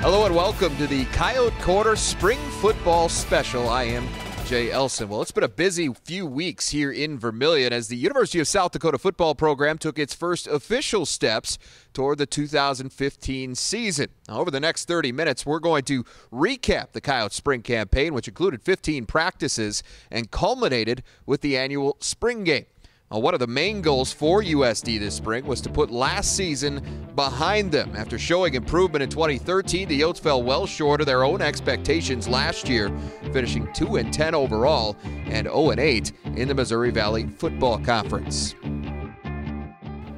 Hello and welcome to the Coyote Corner Spring Football Special. I am Jay Elson. Well, it's been a busy few weeks here in Vermilion as the University of South Dakota football program took its first official steps toward the 2015 season. Now, over the next 30 minutes, we're going to recap the Coyote Spring campaign, which included 15 practices and culminated with the annual spring game. One of the main goals for USD this spring was to put last season behind them. After showing improvement in 2013, the Yotes fell well short of their own expectations last year, finishing 2-10 overall and 0-8 in the Missouri Valley Football Conference.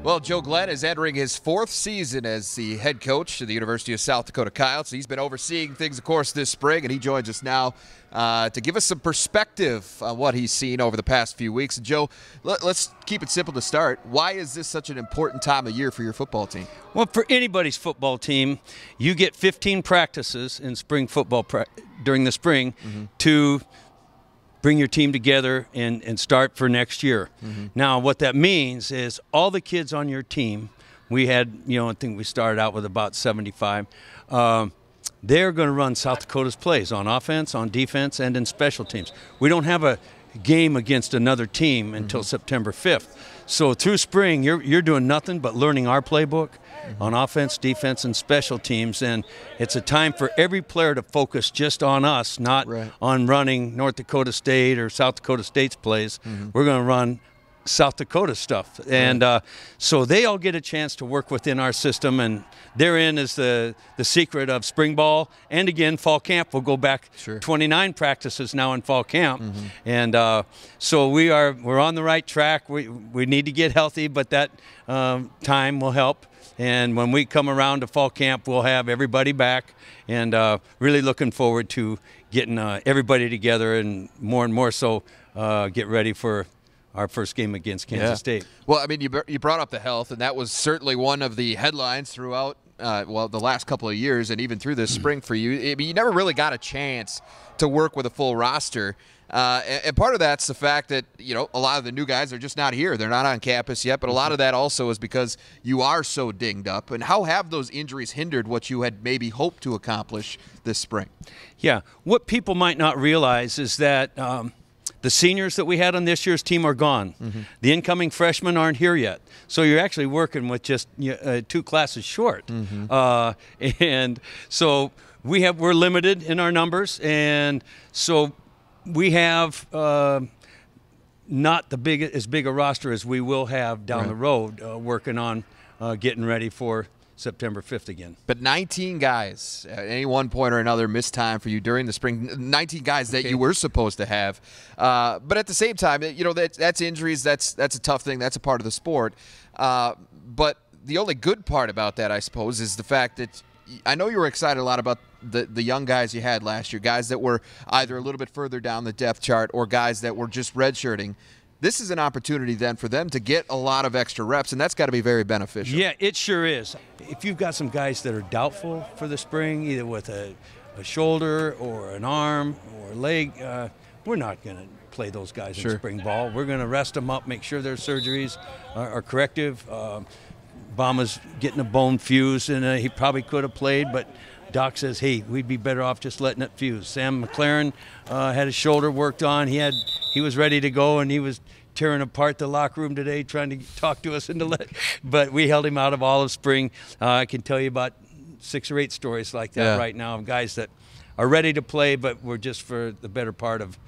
Well, Joe Glenn is entering his fourth season as the head coach of the University of South Dakota Coyotes. He's been overseeing things, of course, this spring, and he joins us now to give us some perspective on what he's seen over the past few weeks. And Joe, let's keep it simple to start. Why is this such an important time of year for your football team? Well, for anybody's football team, you get 15 practices in spring football during the spring to bring your team together and start for next year. Now, what that means is all the kids on your team, we had, I think we started out with about 75, they're going to run South Dakota's plays on offense, on defense, and in special teams. We don't have a game against another team until September 5th. So through spring, you're doing nothing but learning our playbook on offense, defense, and special teams. And it's a time for every player to focus just on us, not on running North Dakota State or South Dakota State's plays. We're going to run South Dakota stuff. And so they all get a chance to work within our system, and therein is the secret of spring ball. And again, fall camp. We'll go back 29 practices now in fall camp. And so we're on the right track. We need to get healthy, but that time will help. And when we come around to fall camp, we'll have everybody back, and really looking forward to getting everybody together and more so get ready for our first game against Kansas State. Well, I mean, you brought up the health, and that was certainly one of the headlines throughout the last couple of years and even through this spring for you. I mean, you never really got a chance to work with a full roster. And part of that's the fact that, a lot of the new guys are just not here. They're not on campus yet, but a lot of that also is because you are so dinged up. And how have those injuries hindered what you had maybe hoped to accomplish this spring? Yeah, what people might not realize is that the seniors that we had on this year's team are gone. The incoming freshmen aren't here yet. So you're actually working with just 2 classes short. And so we're limited in our numbers, and so we have not as big a roster as we will have down the road, working on getting ready for September 5th again. But 19 guys at any one point or another missed time for you during the spring. 19 guys that you were supposed to have. But at the same time, that's injuries. That's a tough thing. That's a part of the sport. But the only good part about that, I suppose, is the fact that I know you were excited a lot about the young guys you had last year, guys that were either a little bit further down the depth chart or guys that were just redshirting. This is an opportunity then for them to get a lot of extra reps, and that's got to be very beneficial. Yeah, it sure is. If you've got some guys that are doubtful for the spring, either with a shoulder or an arm or a leg, we're not going to play those guys in spring ball. We're going to rest them up, make sure their surgeries are corrective. Bama's getting a bone fused, and he probably could have played, but Doc says, hey, we'd be better off just letting it fuse. Sam McLaren had his shoulder worked on. He was ready to go, and he was tearing apart the locker room today trying to talk to us but we held him out of all of spring. I can tell you about 6 or 8 stories like that right now of guys that are ready to play, but we're just for the better part of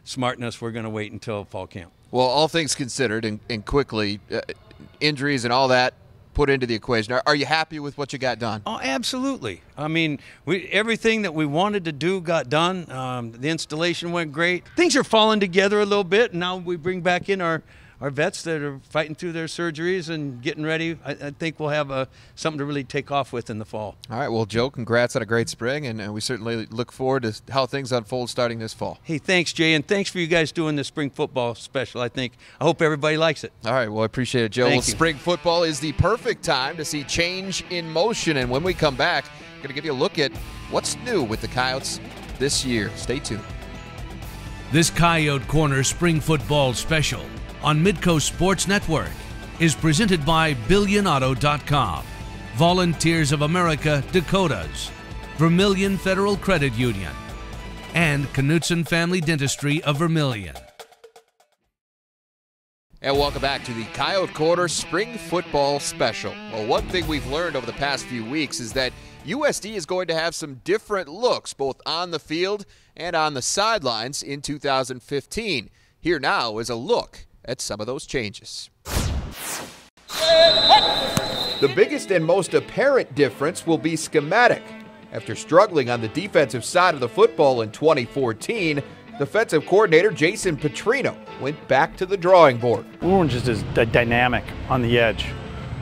smartness, we're going to wait until fall camp. Well, all things considered, and quickly, injuries and all that put into the equation, are you happy with what you got done? Oh, absolutely. I mean, everything that we wanted to do got done. The installation went great. Things are falling together a little bit, and now we bring back in our vets that are fighting through their surgeries and getting ready. I think we'll have something to really take off with in the fall. All right, well, Joe, congrats on a great spring, and we certainly look forward to how things unfold starting this fall. Hey, thanks, Jay, and thanks for you guys doing the spring football special. I hope everybody likes it. All right, well, I appreciate it, Joe. Well, spring football is the perfect time to see change in motion, and when we come back, I'm going to give you a look at what's new with the Coyotes this year. Stay tuned. This Coyote Corner Spring Football Special on Midco Sports Network is presented by BillionAuto.com. Volunteers of America, Dakotas, Vermilion Federal Credit Union, and Knutson Family Dentistry of Vermilion. And welcome back to the Coyote Quarter Spring Football Special. Well, one thing we've learned over the past few weeks is that USD is going to have some different looks, both on the field and on the sidelines in 2015. Here now is a look at some of those changes. The biggest and most apparent difference will be schematic. After struggling on the defensive side of the football in 2014, defensive coordinator Jason Petrino went back to the drawing board. We weren't just as dynamic on the edge.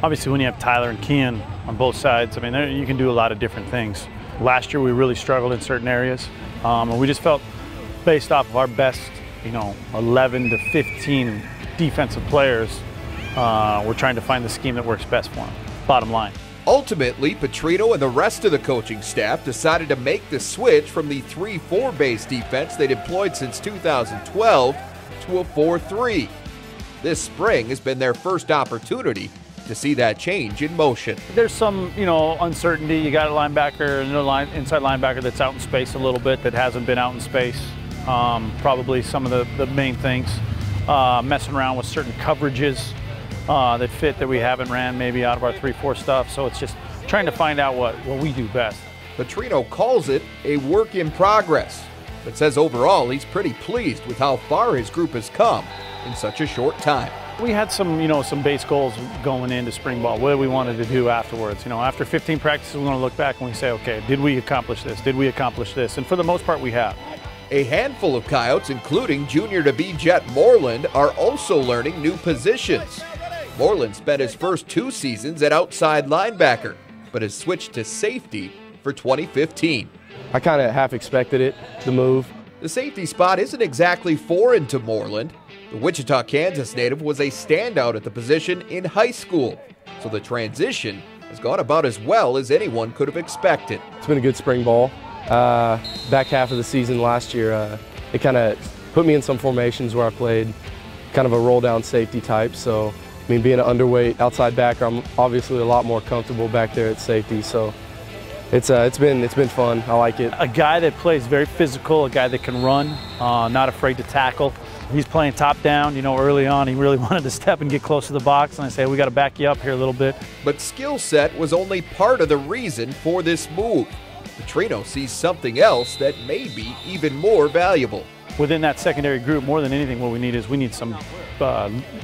Obviously, when you have Tyler and Kean on both sides, I mean, you can do a lot of different things. Last year, we really struggled in certain areas, and we just felt based off of our best, 11 to 15 defensive players, we're trying to find the scheme that works best for them. Bottom line. Ultimately, Petrino and the rest of the coaching staff decided to make the switch from the 3-4 base defense they'd employed since 2012 to a 4-3. This spring has been their first opportunity to see that change in motion. There's some, uncertainty. You got a linebacker, inside linebacker that's out in space a little bit that hasn't been out in space. Probably some of the main things. Messing around with certain coverages that fit that we haven't ran maybe out of our 3-4 stuff. So it's just trying to find out what we do best. Petrino calls it a work in progress, but says overall he's pretty pleased with how far his group has come in such a short time. We had some base goals going into spring ball, what we wanted to do afterwards. After 15 practices, we're going to look back and we say, okay, did we accomplish this? Did we accomplish this? And for the most part, we have. A handful of Coyotes, including junior-to-be Jet Moreland, are also learning new positions. Moreland spent his first 2 seasons at outside linebacker, but has switched to safety for 2015. I kind of half expected it, the move. The safety spot isn't exactly foreign to Moreland. The Wichita, Kansas native was a standout at the position in high school, so the transition has gone about as well as anyone could have expected. It's been a good spring ball. Back half of the season last year, it kind of put me in some formations where I played kind of a roll-down safety type, so being an underweight outside backer, I'm obviously a lot more comfortable back there at safety. So it's been fun. I like it. A guy that plays very physical, a guy that can run, not afraid to tackle. He's playing top down. Early on he really wanted to step and get close to the box, and I say we got to back you up here a little bit. But skill set was only part of the reason for this move. Petrino sees something else that may be even more valuable. Within that secondary group, more than anything, what we need is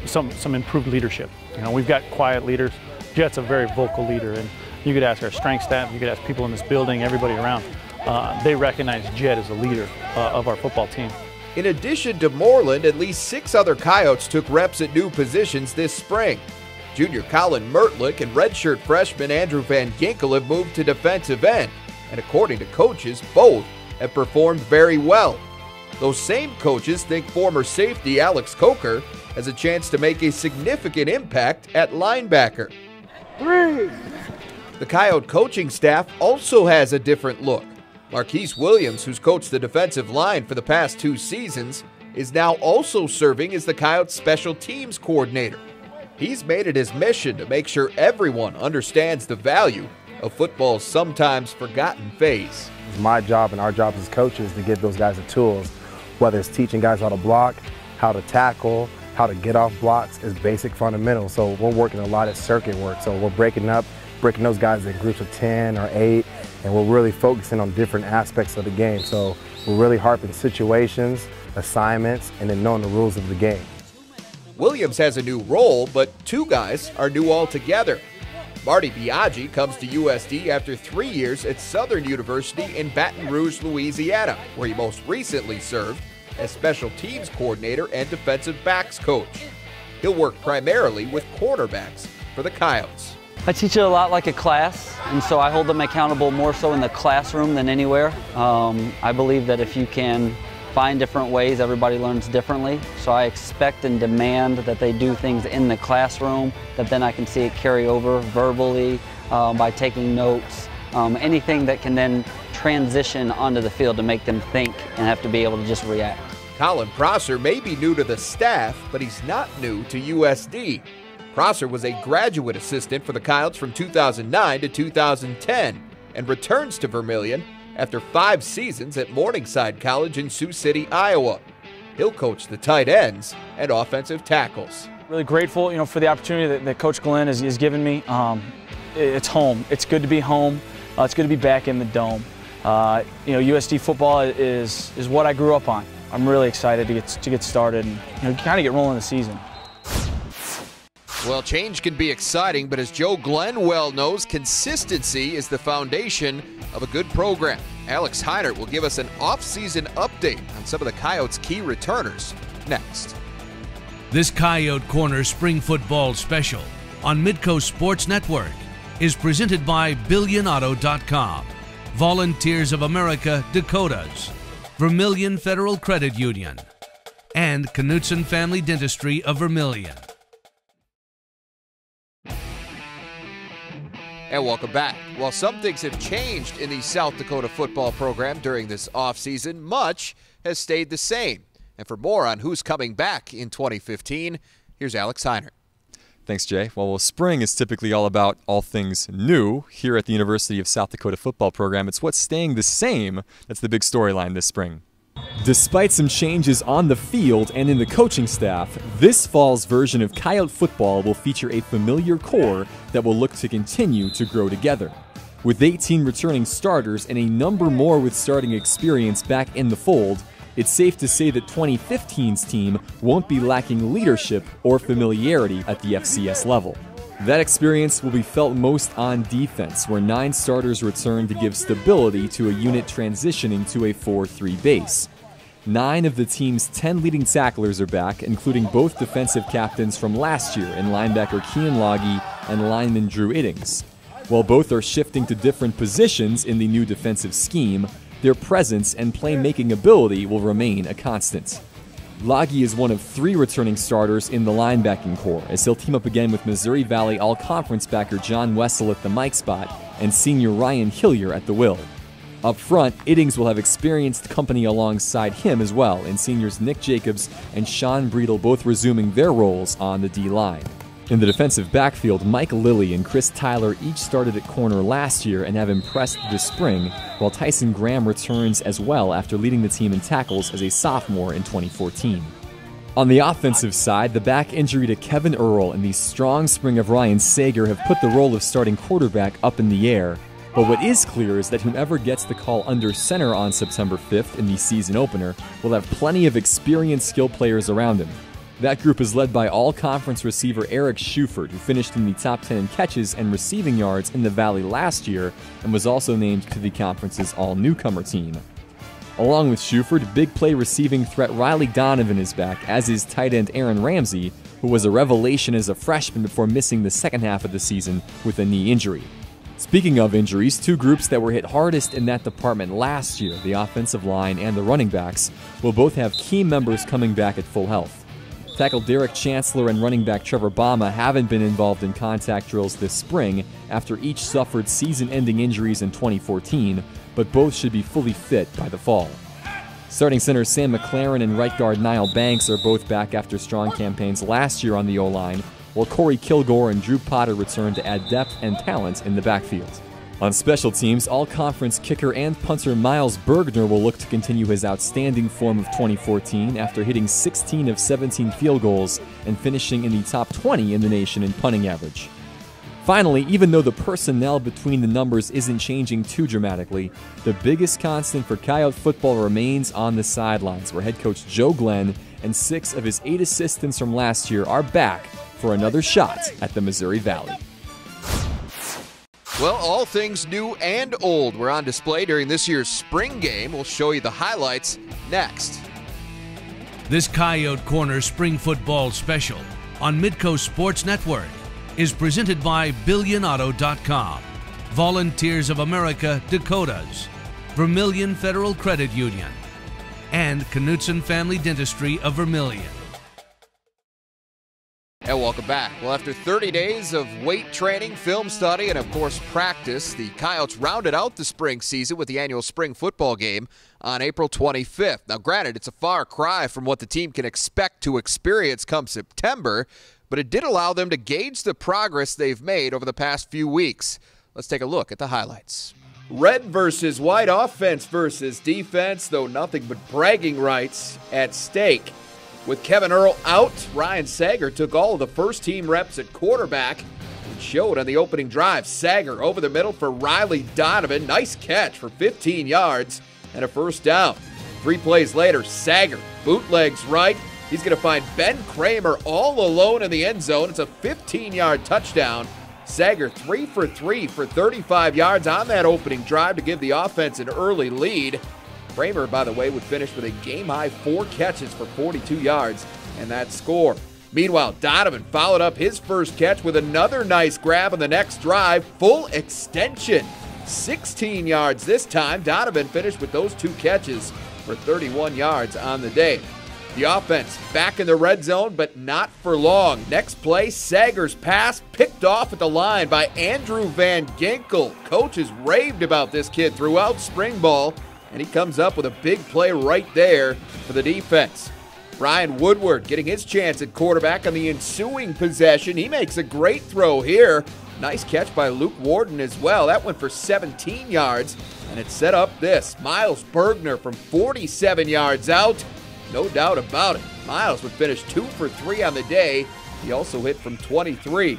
some improved leadership. We've got quiet leaders. Jet's a very vocal leader, and you could ask our strength staff, you could ask people in this building, everybody around. They recognize Jet as a leader of our football team. In addition to Moreland, at least 6 other Coyotes took reps at new positions this spring. Junior Colin Mertlick and redshirt freshman Andrew Van Ginkel have moved to defensive end, and according to coaches, both have performed very well. Those same coaches think former safety Alex Coker has a chance to make a significant impact at linebacker. 3. The Coyote coaching staff also has a different look. Marquise Williams, who's coached the defensive line for the past 2 seasons, is now also serving as the Coyote special teams coordinator. He's made it his mission to make sure everyone understands the value of football's sometimes forgotten phase. It's my job and our job as coaches to give those guys the tools, whether it's teaching guys how to block, how to tackle, how to get off blocks is basic fundamentals. So we're working a lot at circuit work. So we're breaking those guys in groups of 10 or 8, and we're really focusing on different aspects of the game. So we're really harping situations, assignments, and then knowing the rules of the game. Williams has a new role, but 2 guys are new altogether. Marty BIAGI comes to USD after 3 years at Southern University in Baton Rouge, Louisiana, where he most recently served as special teams coordinator and defensive backs coach. He'll work primarily with cornerbacks for the Coyotes. I teach it a lot like a class, and so I hold them accountable more so in the classroom than anywhere. I believe that if you can find different ways, everybody learns differently. So I expect and demand that they do things in the classroom that then I can see it carry over verbally, by taking notes, anything that can then transition onto the field to make them think and have to be able to just react. Colin Prosser may be new to the staff, but he's not new to USD. Prosser was a graduate assistant for the Coyotes from 2009 to 2010 and returns to Vermilion after 5 seasons at Morningside College in Sioux City, Iowa. He'll coach the tight ends and offensive tackles. Really grateful, for the opportunity that Coach Glenn has given me. It's home. It's good to be home. It's good to be back in the Dome. USD football is what I grew up on. I'm really excited to get started and kind of get rolling the season. Well, change can be exciting, but as Joe Glenn well knows, consistency is the foundation of a good program. Alex Heinert will give us an off-season update on some of the Coyotes' key returners next. This Coyote Corner Spring Football Special on Midco Sports Network is presented by BillionAuto.com, Volunteers of America Dakotas, Vermilion Federal Credit Union, and Knutson Family Dentistry of Vermilion. And welcome back. While some things have changed in the South Dakota football program during this offseason, much has stayed the same. And for more on who's coming back in 2015, here's Alex Heinert. Thanks, Jay. Well, spring is typically all about all things new. Here at the University of South Dakota football program, it's what's staying the same that's the big storyline this spring. Despite some changes on the field and in the coaching staff, this fall's version of Coyote football will feature a familiar core that will look to continue to grow together. With 18 returning starters and a number more with starting experience back in the fold, it's safe to say that 2015's team won't be lacking leadership or familiarity at the FCS level. That experience will be felt most on defense, where 9 starters return to give stability to a unit transitioning to a 4-3 base. 9 of the team's 10 leading tacklers are back, including both defensive captains from last year in linebacker Kean Loggy and lineman Drew Iddings. While both are shifting to different positions in the new defensive scheme, their presence and playmaking ability will remain a constant. Loggy is one of 3 returning starters in the linebacking core, as he'll team up again with Missouri Valley All-Conference backer John Wessel at the Mike spot and senior Ryan Hillier at the will. Up front, Iddings will have experienced company alongside him as well, in seniors Nick Jacobs and Sean Breedle both resuming their roles on the D-line. In the defensive backfield, Mike Lilly and Chris Tyler each started at corner last year and have impressed this spring, while Tyson Graham returns as well after leading the team in tackles as a sophomore in 2014. On the offensive side, the back injury to Kevin Earl and the strong spring of Ryan Sager have put the role of starting quarterback up in the air, but what is clear is that whomever gets the call under center on September 5th in the season opener will have plenty of experienced skill players around him. That group is led by all-conference receiver Eric Schuford, who finished in the top 10 in catches and receiving yards in the Valley last year and was also named to the conference's all-newcomer team. Along with Schuford, big play receiving threat Riley Donovan is back, as is tight end Aaron Ramsey, who was a revelation as a freshman before missing the second half of the season with a knee injury. Speaking of injuries, 2 groups that were hit hardest in that department last year, the offensive line and the running backs, will both have key members coming back at full health. Tackle Derek Chancellor and running back Trevor Bama haven't been involved in contact drills this spring after each suffered season-ending injuries in 2014, but both should be fully fit by the fall. Starting center Sam McLaren and right guard Niall Banks are both back after strong campaigns last year on the O-line, while Corey Kilgore and Drew Potter return to add depth and talent in the backfield. On special teams, all-conference kicker and punter Miles Bergner will look to continue his outstanding form of 2014 after hitting 16 of 17 field goals and finishing in the top 20 in the nation in punting average. Finally, even though the personnel between the numbers isn't changing too dramatically, the biggest constant for Coyote football remains on the sidelines, where head coach Joe Glenn and 6 of his 8 assistants from last year are back for another shot at the Missouri Valley. Well, all things new and old were on display during this year's spring game. We'll show you the highlights next. This Coyote Corner Spring Football Special on Midco Sports Network is presented by BillionAuto.com, Volunteers of America Dakotas, Vermilion Federal Credit Union, and Knutson Family Dentistry of Vermilion. And welcome back. Well, after 30 days of weight training, film study, and of course practice, the Coyotes rounded out the spring season with the annual spring football game on April 25th. Now, granted, it's a far cry from what the team can expect to experience come September, but it did allow them to gauge the progress they've made over the past few weeks. Let's take a look at the highlights. Red versus white, offense versus defense, though nothing but bragging rights at stake. With Kevin Earl out, Ryan Sager took all of the first-team reps at quarterback and showed on the opening drive. Sager over the middle for Riley Donovan. Nice catch for 15 yards and a first down. 3 plays later, Sager bootlegs right. He's going to find Ben Kramer all alone in the end zone. It's a 15-yard touchdown. Sager 3 for 3 for 35 yards on that opening drive to give the offense an early lead. Kramer, by the way, would finish with a game-high 4 catches for 42 yards and that score. Meanwhile, Donovan followed up his first catch with another nice grab on the next drive. Full extension, 16 yards this time. Donovan finished with those 2 catches for 31 yards on the day. The offense back in the red zone, but not for long. Next play, Sager's pass picked off at the line by Andrew Van Ginkel. Coaches raved about this kid throughout spring ball, and he comes up with a big play right there for the defense. Brian Woodward getting his chance at quarterback on the ensuing possession. He makes a great throw here. Nice catch by Luke Warden as well. That went for 17 yards, and it set up this. Miles Bergner from 47 yards out. No doubt about it. Miles would finish 2 for 3 on the day. He also hit from 23.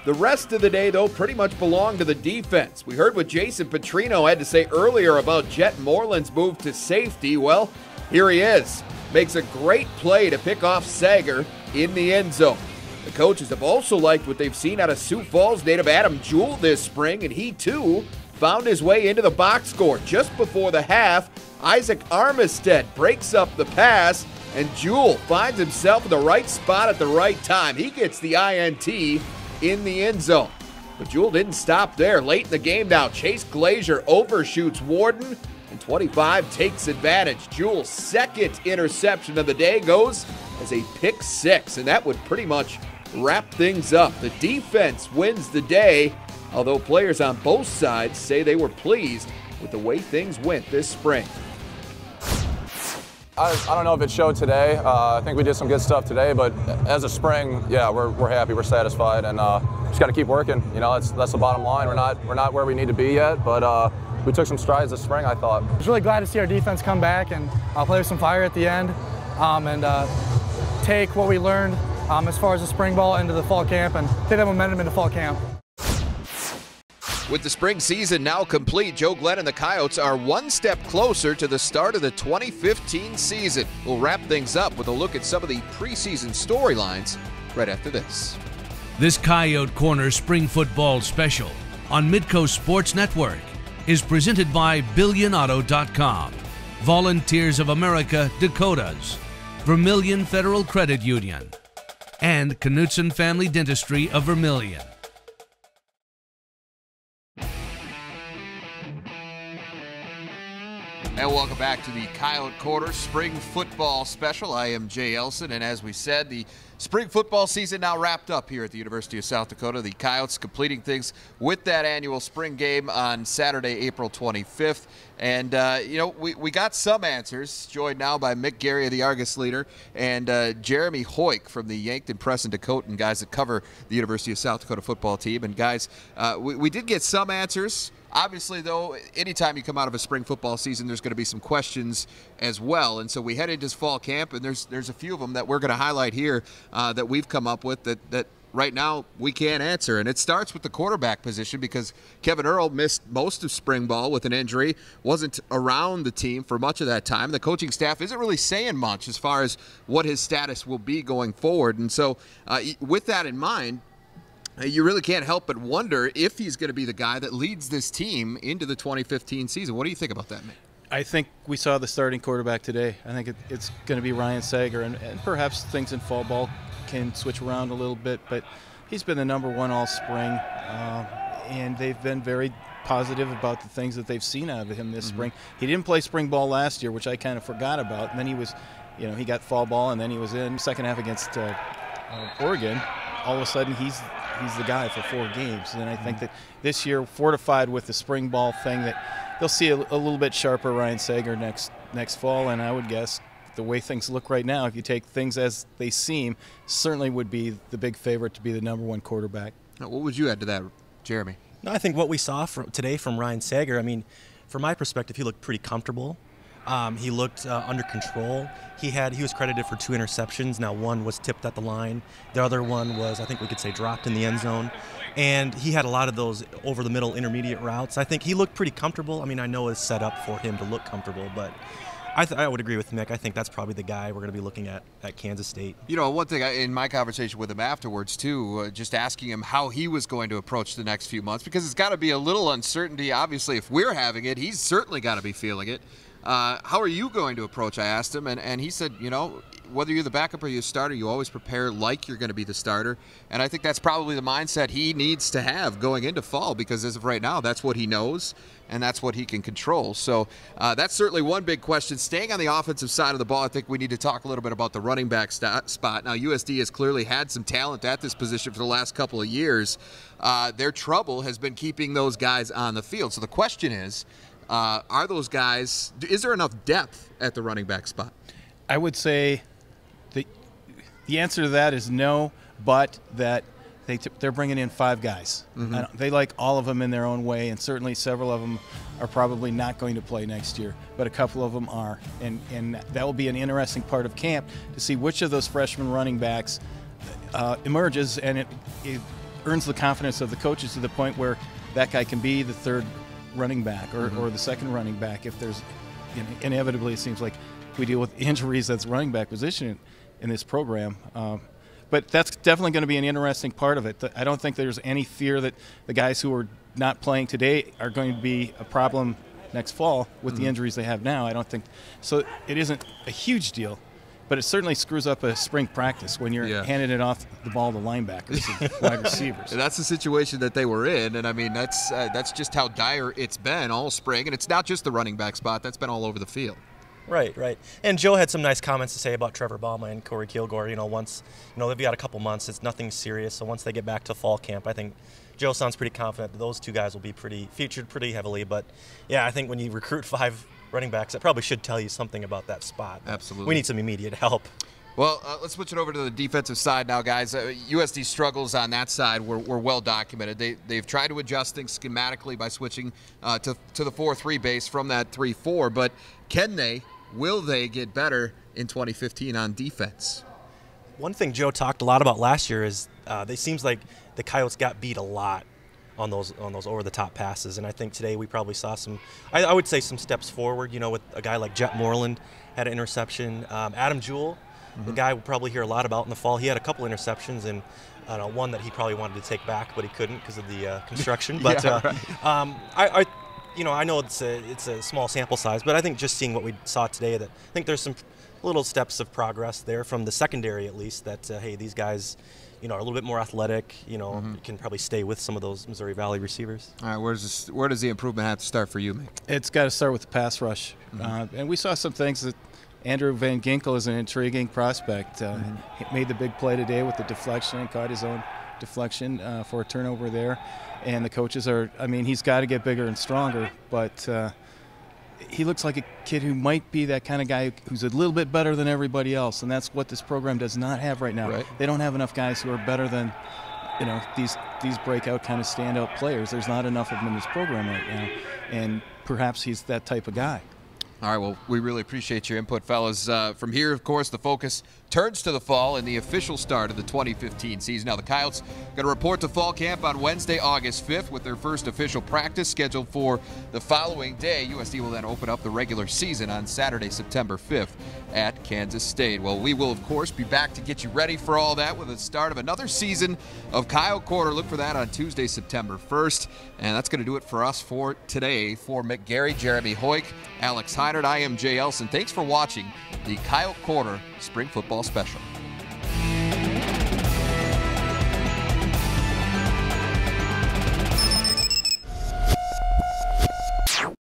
The rest of the day, though, pretty much belonged to the defense. We heard what Jason Petrino had to say earlier about Jet Moreland's move to safety. Well, here he is. Makes a great play to pick off Sager in the end zone. The coaches have also liked what they've seen out of Sioux Falls native Adam Jewell this spring, and he, too, found his way into the box score just before the half. Isaac Armistead breaks up the pass, and Jewell finds himself in the right spot at the right time. He gets the INT in the end zone. But Jewell didn't stop there. Late in the game now, Chase Glazier overshoots Warden, and 25 takes advantage. Jewell's second interception of the day goes as a pick 6, and that would pretty much wrap things up. The defense wins the day, although players on both sides say they were pleased with the way things went this spring. I don't know if it showed today. I think we did some good stuff today, but as a spring, yeah, we're happy, we're satisfied, and just got to keep working. You know, that's the bottom line. We're not where we need to be yet, but we took some strides this spring, I thought. I was really glad to see our defense come back and play with some fire at the end, and take what we learned as far as the spring ball into the fall camp and take that momentum into fall camp. With the spring season now complete, Joe Glenn and the Coyotes are one step closer to the start of the 2015 season. We'll wrap things up with a look at some of the preseason storylines right after this. This Coyote Corner Spring Football Special on Midco Sports Network is presented by BillionAuto.com, Volunteers of America Dakotas, Vermilion Federal Credit Union, and Knutson Family Dentistry of Vermilion. And welcome back to the Coyote Corner Spring Football Special. I am Jay Elson, and as we said, the spring football season now wrapped up here at the University of South Dakota. The Coyotes completing things with that annual spring game on Saturday, April 25th. And, you know, we got some answers, joined now by Mick Gary of the Argus Leader and Jeremy Hoyk from the Yankton Press and Dakotan guys that cover the University of South Dakota football team. And, guys, we did get some answers. Obviously, though, anytime you come out of a spring football season, there's going to be some questions as well. And so we head into fall camp, and there's a few of them that we're going to highlight here that we've come up with that right now we can't answer. And it starts with the quarterback position because Kevin Earl missed most of spring ball with an injury, wasn't around the team for much of that time. The coaching staff isn't really saying much as far as what his status will be going forward. And so with that in mind, you really can't help but wonder if he's going to be the guy that leads this team into the 2015 season. What do you think about that, man? I think we saw the starting quarterback today. I think it's going to be Ryan Sager, and perhaps things in fall ball can switch around a little bit, but he's been the #1 all spring, and they've been very positive about the things that they've seen out of him this spring. He didn't play spring ball last year, which I kind of forgot about, and then he was, you know, he got fall ball, and then he was in second half against Oregon. All of a sudden, he's the guy for 4 games. And I think that this year, fortified with the spring ball thing, that they'll see a little bit sharper Ryan Sager next fall, and I would guess the way things look right now, if you take things as they seem, certainly would be the big favorite to be the #1 quarterback. What would you add to that, Jeremy? No, I think what we saw today from Ryan Sager, I mean, from my perspective, he looked pretty comfortable. He looked under control. He was credited for 2 interceptions. Now, one was tipped at the line. The other one was, I think we could say, dropped in the end zone. And he had a lot of those over the middle intermediate routes. I think he looked pretty comfortable. I mean, I know it's set up for him to look comfortable, but I would agree with Mick. I think that's probably the guy we're going to be looking at Kansas State. You know, one thing in my conversation with him afterwards, too, just asking him how he was going to approach the next few months, because it's got to be a little uncertainty. Obviously, if we're having it, he's certainly got to be feeling it. How are you going to approach? I asked him, and he said, you know, whether you're the backup or you're the starter, you always prepare like you're going to be the starter. And I think that's probably the mindset he needs to have going into fall, because as of right now, that's what he knows, and that's what he can control. So that's certainly one big question. Staying on the offensive side of the ball, I think we need to talk a little bit about the running back spot. Now, USD has clearly had some talent at this position for the last couple of years. Their trouble has been keeping those guys on the field. So the question is, are those guys, is there enough depth at the running back spot? I would say the answer to that is no, but that they're bringing in 5 guys. Mm-hmm. They like all of them in their own way, and certainly several of them are probably not going to play next year, but a couple of them are. And that will be an interesting part of camp to see which of those freshman running backs emerges, and it earns the confidence of the coaches to the point where that guy can be the 3rd running back or the 2nd running back. If there's, inevitably, it seems like we deal with injuries that's running back position in this program. But that's definitely going to be an interesting part of it. I don't think there's any fear that the guys who are not playing today are going to be a problem next fall with the injuries they have now. I don't think so. It isn't a huge deal, but it certainly screws up a spring practice when you're handing it off the ball to linebackers and wide receivers. And that's the situation that they were in, and I mean that's just how dire it's been all spring. And it's not just the running back spot; that's been all over the field. Right. And Joe had some nice comments to say about Trevor Bauman and Corey Kilgore. Once, they've got a couple months, it's nothing serious. So once they get back to fall camp, I think Joe sounds pretty confident that those 2 guys will be featured pretty heavily. But yeah, I think when you recruit 5 running backs, that probably should tell you something about that spot. Absolutely. We need some immediate help. Well, let's switch it over to the defensive side now, guys. USD struggles on that side were well documented. They've tried to adjust things schematically by switching to the 4-3 base from that 3-4, but will they get better in 2015 on defense? One thing Joe talked a lot about last year is it seems like the Coyotes got beat a lot on those over-the-top passes, and I think today we probably saw some, I would say some steps forward, with a guy like Jet Moreland had an interception. Adam Jewell, the guy we'll probably hear a lot about in the fall, he had a couple interceptions, and one that he probably wanted to take back, but he couldn't because of the construction. But I know it's a small sample size, but I think just seeing what we saw today, that I think there's some little steps of progress there from the secondary at least, that, hey, these guys, are a little bit more athletic, can probably stay with some of those Missouri Valley receivers. All right, where does the improvement have to start for you, Mick? It's got to start with the pass rush. And we saw some things that Andrew Van Ginkel is an intriguing prospect. He made the big play today with the deflection and caught his own deflection for a turnover there. And the coaches he's got to get bigger and stronger, but he looks like a kid who might be that kind of guy who's a little bit better than everybody else, and that's what this program does not have right now. Right. They don't have enough guys who are better than, these breakout kind of standout players. There's not enough of them in this program right now, and perhaps he's that type of guy. All right, well, we really appreciate your input, fellas. From here, of course, the focus turns to the fall and the official start of the 2015 season. Now, the Coyotes going to report to fall camp on Wednesday, August 5th, with their first official practice scheduled for the following day. USD will then open up the regular season on Saturday, September 5th at Kansas State. Well, we will, of course, be back to get you ready for all that with the start of another season of Coyote Corner. Look for that on Tuesday, September 1st. And that's going to do it for us for today. For McGarry, Jeremy Hoyk, Alex Heinert, I am Jay Elson. Thanks for watching the Coyote Corner Spring Football Special.